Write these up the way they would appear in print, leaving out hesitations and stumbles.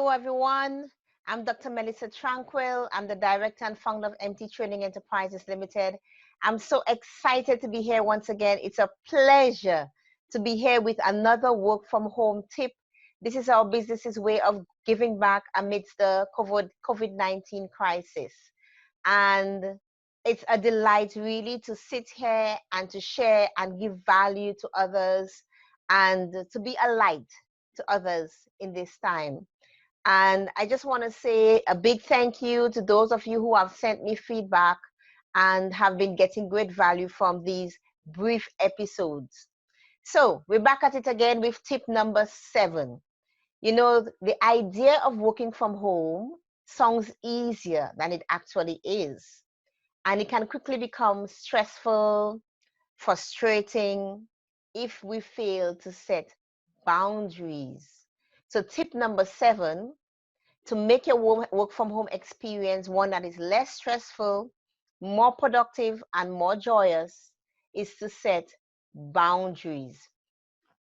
Hello, everyone. I'm Dr. Melissa Tranquille. I'm the director and founder of MT Training Enterprises Limited. I'm so excited to be here once again. It's a pleasure to be here with another work from home tip. This is our business's way of giving back amidst the COVID-19 crisis. And it's a delight really to sit here and to share and give value to others and to be a light to others in this time. And I just want to say a big thank you to those of you who have sent me feedback and have been getting great value from these brief episodes. So we're back at it again with tip number 7. You know, the idea of working from home sounds easier than it actually is. And it can quickly become stressful, frustrating if we fail to set boundaries. So tip number 7, to make your work from home experience one that is less stressful, more productive, and more joyous, is to set boundaries.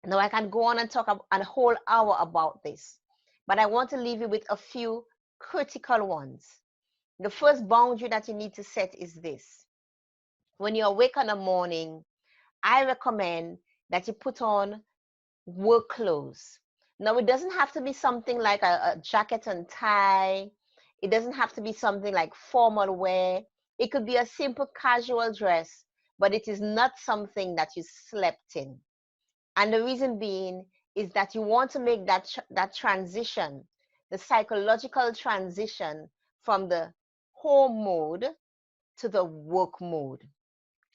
Now, I can go on and talk a whole hour about this, but I want to leave you with a few critical ones. The first boundary that you need to set is this. When you awake in the morning, I recommend that you put on work clothes. Now, it doesn't have to be something like a jacket and tie. It doesn't have to be something like formal wear. It could be a simple casual dress, but it is not something that you slept in. And the reason being is that you want to make that transition, the psychological transition from the home mode to the work mode.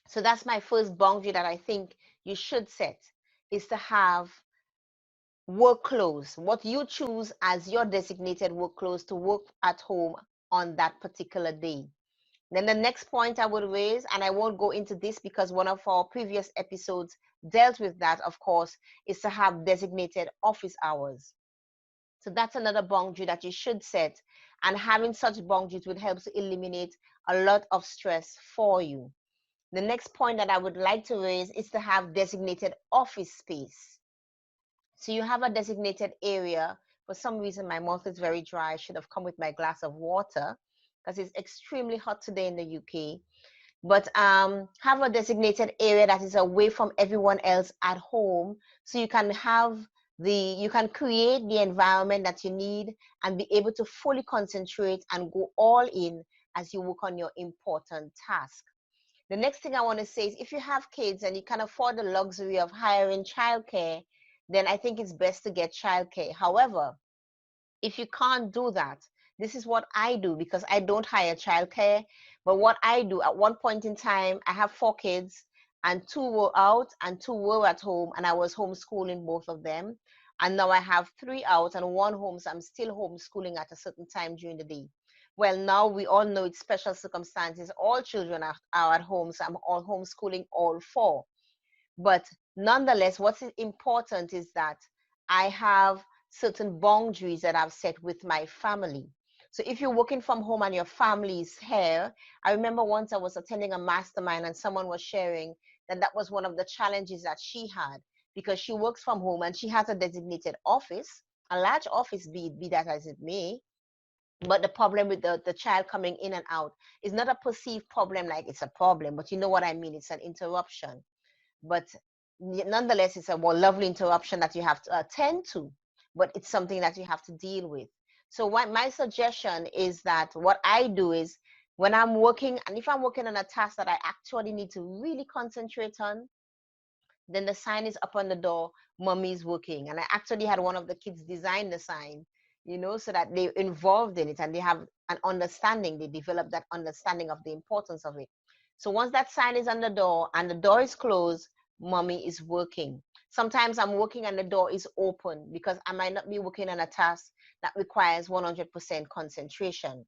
So that's my first boundary that I think you should set, is to have work clothes, what you choose as your designated work clothes to work at home on that particular day. Then the next point I would raise, and I won't go into this because one of our previous episodes dealt with that, of course, is to have designated office hours. So that's another boundary that you should set. And having such boundaries would help to eliminate a lot of stress for you. The next point that I would like to raise is to have designated office space. So you have a designated area. For some reason, my mouth is very dry. I should have come with my glass of water because it's extremely hot today in the UK. But have a designated area that is away from everyone else at home, so you can you can create the environment that you need and be able to fully concentrate and go all in as you work on your important task. The next thing I want to say is, if you have kids and you can afford the luxury of hiring childcare, then I think it's best to get childcare. However, if you can't do that, this is what I do, because I don't hire childcare. But what I do, at one point in time, I have 4 kids, and 2 were out and 2 were at home, and I was homeschooling both of them. And now I have 3 out and 1 home, so I'm still homeschooling at a certain time during the day. Well, now we all know it's special circumstances. All children are at home, so I'm all homeschooling all 4. But nonetheless, what's important is that I have certain boundaries that I've set with my family. So if you're working from home and your family is here, I remember once I was attending a mastermind and someone was sharing that that was one of the challenges that she had, because she works from home and she has a designated office, a large office, be that as it may. But the problem with the child coming in and out is not a perceived problem like it's a problem, but you know what I mean, it's an interruption. But nonetheless, it's a more lovely interruption that you have to attend to, but it's something that you have to deal with. So my suggestion is that what I do is, when I'm working, and if I'm working on a task that I actually need to really concentrate on, then the sign is up on the door, mommy's working. And I actually had one of the kids design the sign, so that they're involved in it and they have an understanding, they develop that understanding of the importance of it. So once that sign is on the door and the door is closed, mommy is working. Sometimes I'm working and the door is open because I might not be working on a task that requires 100% concentration.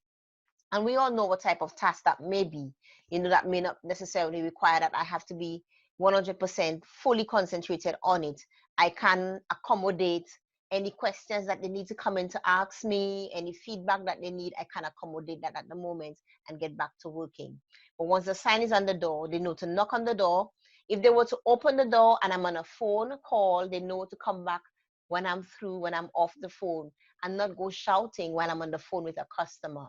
And we all know what type of task that may be, that may not necessarily require that I have to be 100% fully concentrated on it. I can accommodate any questions that they need to come in to ask me, any feedback that they need, I can accommodate that at the moment and get back to working. But once the sign is on the door, they know to knock on the door. If they were to open the door and I'm on a phone call, they know to come back when I'm through, when I'm off the phone, and not go shouting while I'm on the phone with a customer.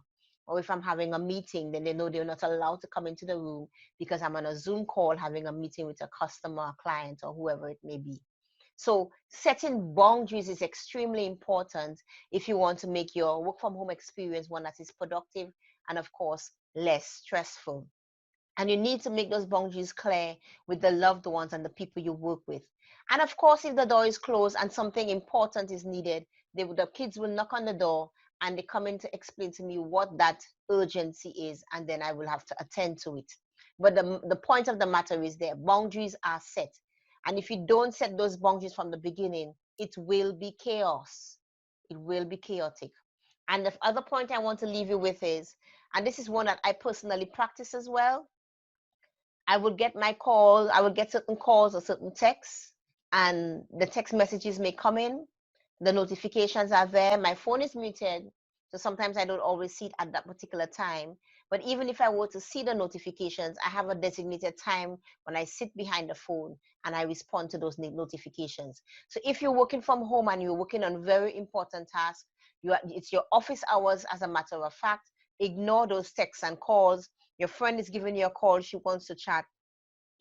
Or if I'm having a meeting, then they know they're not allowed to come into the room because I'm on a Zoom call having a meeting with a customer, a client, or whoever it may be. So setting boundaries is extremely important if you want to make your work from home experience one that is productive and, of course, less stressful. And you need to make those boundaries clear with the loved ones and the people you work with. And of course, if the door is closed and something important is needed, the kids will knock on the door and they come in to explain to me what that urgency is, and then I will have to attend to it. But the point of the matter is their boundaries are set. And if you don't set those boundaries from the beginning, it will be chaos. It will be chaotic. And the other point I want to leave you with is, and this is one that I personally practice as well, I would get my call, I would get certain calls or certain texts, and the text messages may come in. The notifications are there. My phone is muted, so sometimes I don't always see it at that particular time. But even if I were to see the notifications, I have a designated time when I sit behind the phone and I respond to those notifications. So if you're working from home and you're working on very important tasks, it's your office hours as a matter of fact, ignore those texts and calls. Your friend is giving you a call, she wants to chat.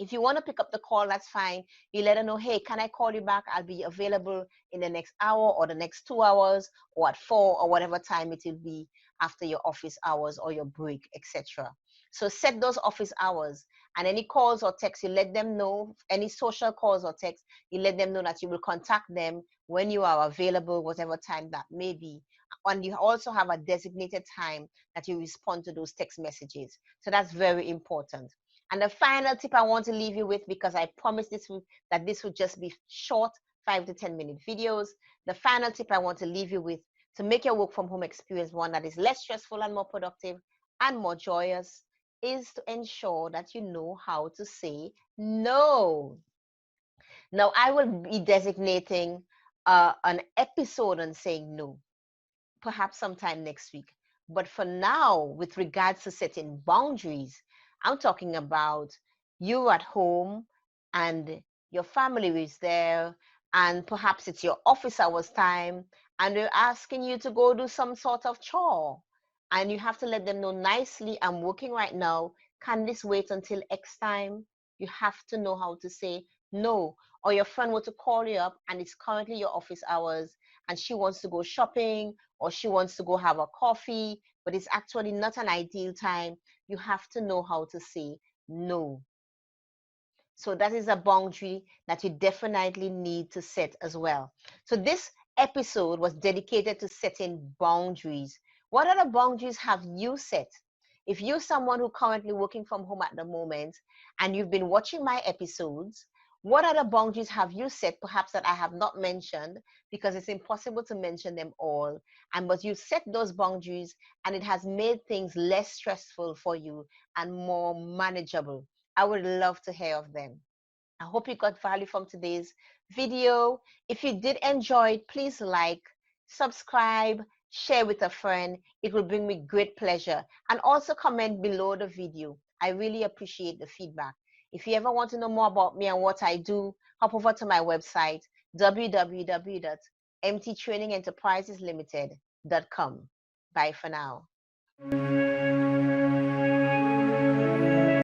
If you want to pick up the call, that's fine. You let her know, hey, can I call you back? I'll be available in the next hour or the next 2 hours or at 4 or whatever time it will be after your office hours or your break, etc. So set those office hours, and any calls or texts, you let them know, any social calls or texts, you let them know that you will contact them when you are available, whatever time that may be. And you also have a designated time that you respond to those text messages. So that's very important. And the final tip I want to leave you with, because I promised that this would just be short 5 to 10 minute videos. The final tip I want to leave you with to make your work from home experience one that is less stressful and more productive and more joyous is to ensure that you know how to say no. Now, I will be designating an episode on saying no, perhaps sometime next week. But for now, with regards to setting boundaries, I'm talking about you at home and your family is there, and perhaps it's your office hours time, and they're asking you to go do some sort of chore. And you have to let them know nicely, I'm working right now. Can this wait until X time? You have to know how to say no. Or your friend were to call you up and it's currently your office hours and she wants to go shopping or she wants to go have a coffee, but it's actually not an ideal time. You have to know how to say no. So that is a boundary that you definitely need to set as well. So this episode was dedicated to setting boundaries. What other boundaries have you set? If you're someone who currently working from home at the moment and you've been watching my episodes, what other boundaries have you set, perhaps that I have not mentioned, because it's impossible to mention them all, and but you set those boundaries and it has made things less stressful for you and more manageable? I would love to hear of them. I hope you got value from today's video. If you did enjoy it, please like, subscribe, share with a friend. It will bring me great pleasure. And also comment below the video. I really appreciate the feedback. If you ever want to know more about me and what I do, hop over to my website, www.mttrainingenterpriseslimited.com. Bye for now.